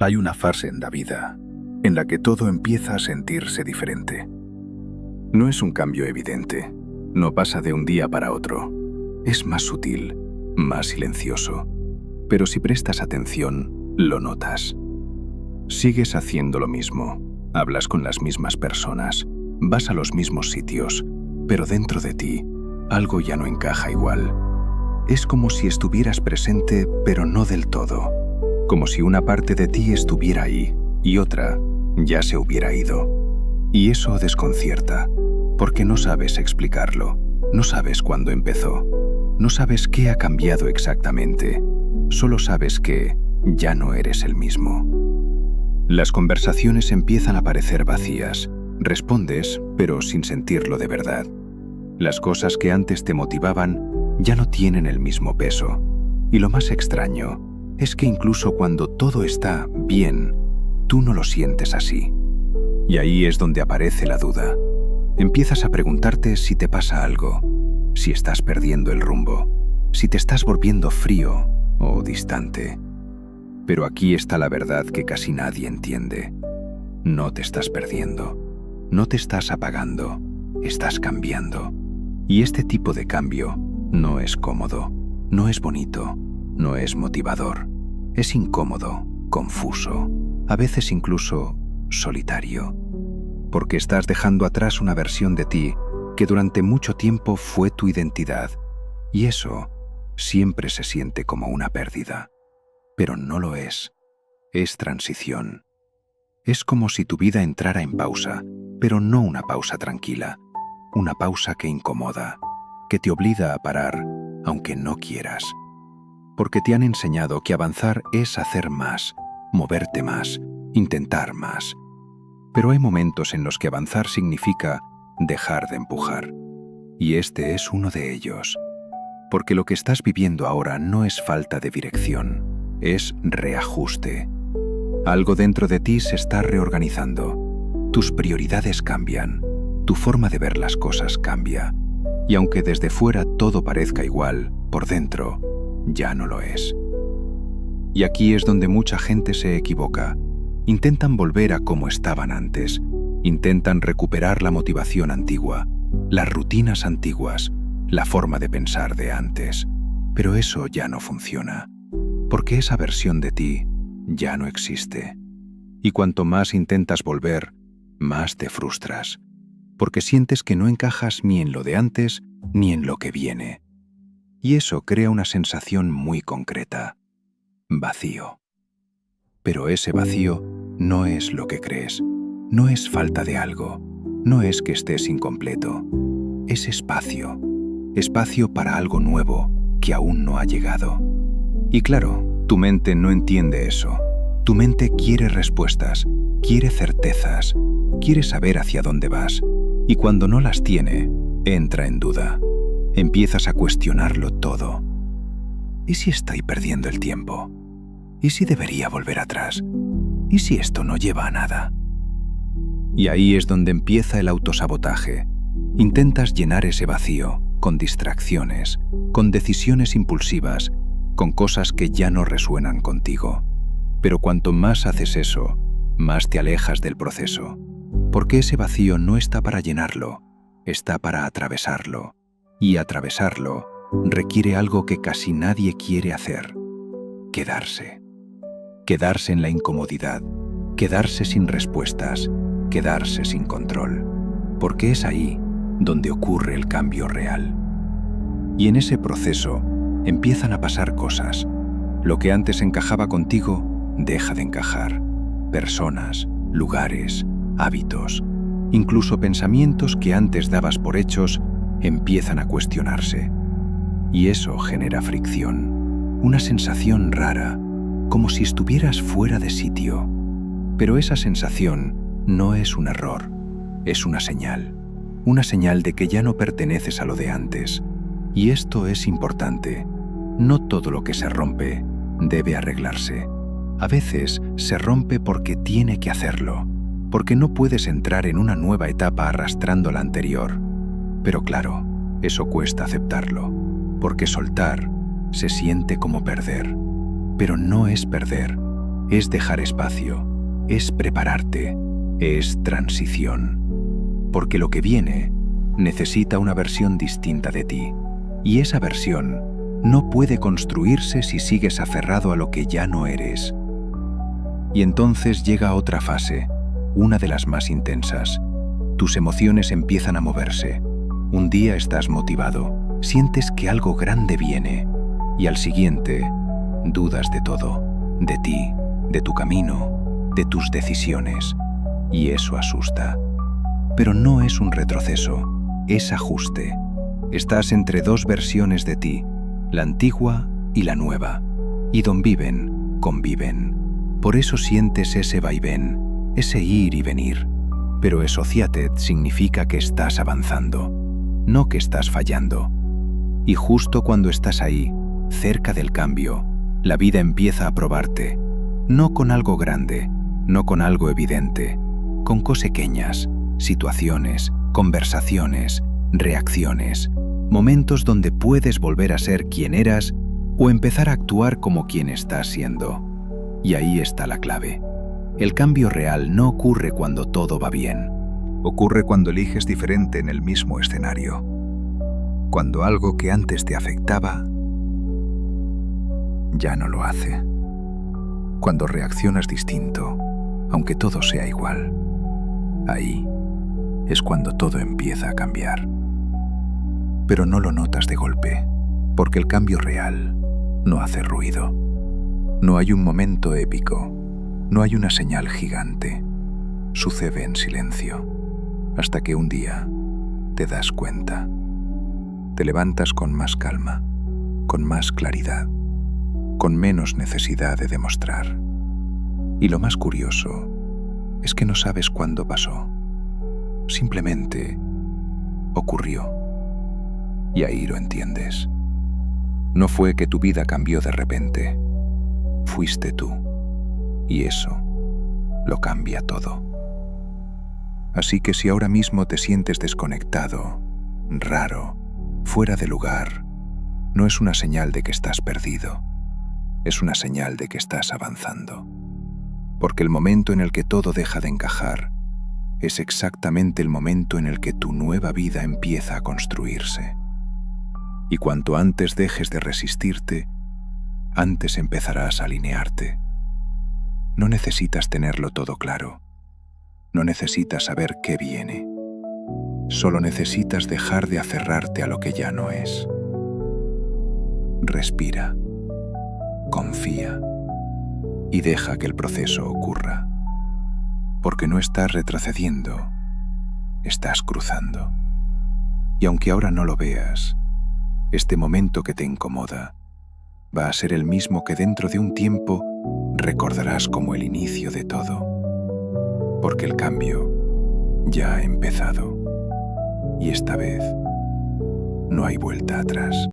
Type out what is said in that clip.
Hay una fase en la vida en la que todo empieza a sentirse diferente. No es un cambio evidente, no pasa de un día para otro. Es más sutil, más silencioso, pero si prestas atención, lo notas. Sigues haciendo lo mismo, hablas con las mismas personas, vas a los mismos sitios, pero dentro de ti, algo ya no encaja igual. Es como si estuvieras presente, pero no del todo. Como si una parte de ti estuviera ahí y otra ya se hubiera ido. Y eso desconcierta, porque no sabes explicarlo, no sabes cuándo empezó, no sabes qué ha cambiado exactamente, solo sabes que ya no eres el mismo. Las conversaciones empiezan a parecer vacías, respondes, pero sin sentirlo de verdad. Las cosas que antes te motivaban ya no tienen el mismo peso. Y lo más extraño es que incluso cuando todo está bien, tú no lo sientes así. Y ahí es donde aparece la duda. Empiezas a preguntarte si te pasa algo, si estás perdiendo el rumbo, si te estás volviendo frío o distante. Pero aquí está la verdad que casi nadie entiende. No te estás perdiendo, no te estás apagando, estás cambiando. Y este tipo de cambio no es cómodo, no es bonito, no es motivador. Es incómodo, confuso, a veces incluso solitario. Porque estás dejando atrás una versión de ti que durante mucho tiempo fue tu identidad. Y eso siempre se siente como una pérdida. Pero no lo es. Es transición. Es como si tu vida entrara en pausa, pero no una pausa tranquila. Una pausa que incomoda, que te obliga a parar, aunque no quieras. Porque te han enseñado que avanzar es hacer más, moverte más, intentar más. Pero hay momentos en los que avanzar significa dejar de empujar. Y este es uno de ellos. Porque lo que estás viviendo ahora no es falta de dirección, es reajuste. Algo dentro de ti se está reorganizando. Tus prioridades cambian, tu forma de ver las cosas cambia. Y aunque desde fuera todo parezca igual, por dentro ya no lo es. Y aquí es donde mucha gente se equivoca. Intentan volver a como estaban antes. Intentan recuperar la motivación antigua, las rutinas antiguas, la forma de pensar de antes. Pero eso ya no funciona, porque esa versión de ti ya no existe. Y cuanto más intentas volver, más te frustras, porque sientes que no encajas ni en lo de antes ni en lo que viene. Y eso crea una sensación muy concreta: vacío. Pero ese vacío no es lo que crees, no es falta de algo, no es que estés incompleto. Es espacio, espacio para algo nuevo que aún no ha llegado. Y claro, tu mente no entiende eso. Tu mente quiere respuestas, quiere certezas, quiere saber hacia dónde vas. Y cuando no las tiene, entra en duda. Empiezas a cuestionarlo todo. ¿Y si estoy perdiendo el tiempo? ¿Y si debería volver atrás? ¿Y si esto no lleva a nada? Y ahí es donde empieza el autosabotaje. Intentas llenar ese vacío con distracciones, con decisiones impulsivas, con cosas que ya no resuenan contigo. Pero cuanto más haces eso, más te alejas del proceso. Porque ese vacío no está para llenarlo, está para atravesarlo. Y atravesarlo requiere algo que casi nadie quiere hacer: quedarse. Quedarse en la incomodidad, quedarse sin respuestas, quedarse sin control. Porque es ahí donde ocurre el cambio real. Y en ese proceso empiezan a pasar cosas. Lo que antes encajaba contigo deja de encajar. Personas, lugares, hábitos, incluso pensamientos que antes dabas por hechos empiezan a cuestionarse. Y eso genera fricción, una sensación rara, como si estuvieras fuera de sitio. Pero esa sensación no es un error, es una señal de que ya no perteneces a lo de antes. Y esto es importante. No todo lo que se rompe debe arreglarse. A veces se rompe porque tiene que hacerlo, porque no puedes entrar en una nueva etapa arrastrando la anterior. Pero claro, eso cuesta aceptarlo, porque soltar se siente como perder. Pero no es perder, Es dejar espacio, es prepararte, es transición. Porque lo que viene necesita una versión distinta de ti, y esa versión no puede construirse si sigues aferrado a lo que ya no eres. Y entonces llega otra fase, una de las más intensas. Tus emociones empiezan a moverse. Un día estás motivado, sientes que algo grande viene, y al siguiente dudas de todo, de ti, de tu camino, de tus decisiones, y eso asusta. Pero no es un retroceso, es ajuste. Estás entre dos versiones de ti, la antigua y la nueva, y donde conviven. Por eso sientes ese vaivén, ese ir y venir. Pero Associated significa que estás avanzando, no que estás fallando. Y justo cuando estás ahí, cerca del cambio, la vida empieza a probarte, no con algo grande, no con algo evidente, con cosas pequeñas, situaciones, conversaciones, reacciones, momentos donde puedes volver a ser quien eras o empezar a actuar como quien estás siendo. Y ahí está la clave. El cambio real no ocurre cuando todo va bien. Ocurre cuando eliges diferente en el mismo escenario. Cuando algo que antes te afectaba ya no lo hace. Cuando reaccionas distinto, aunque todo sea igual. Ahí es cuando todo empieza a cambiar. Pero no lo notas de golpe, porque el cambio real no hace ruido. No hay un momento épico, no hay una señal gigante. Sucede en silencio, hasta que un día te das cuenta. Te levantas con más calma, con más claridad, con menos necesidad de demostrar. Y lo más curioso es que no sabes cuándo pasó. Simplemente ocurrió. Y ahí lo entiendes. No fue que tu vida cambió de repente. Fuiste tú. Y eso lo cambia todo. Así que si ahora mismo te sientes desconectado, raro, fuera de lugar, no es una señal de que estás perdido. Es una señal de que estás avanzando. Porque el momento en el que todo deja de encajar es exactamente el momento en el que tu nueva vida empieza a construirse. Y cuanto antes dejes de resistirte, antes empezarás a alinearte. No necesitas tenerlo todo claro. No necesitas saber qué viene. Solo necesitas dejar de aferrarte a lo que ya no es. Respira. Confía. Y deja que el proceso ocurra. Porque no estás retrocediendo, estás cruzando. Y aunque ahora no lo veas, este momento que te incomoda va a ser el mismo que dentro de un tiempo recordarás como el inicio de todo. Porque el cambio ya ha empezado. Y esta vez no hay vuelta atrás.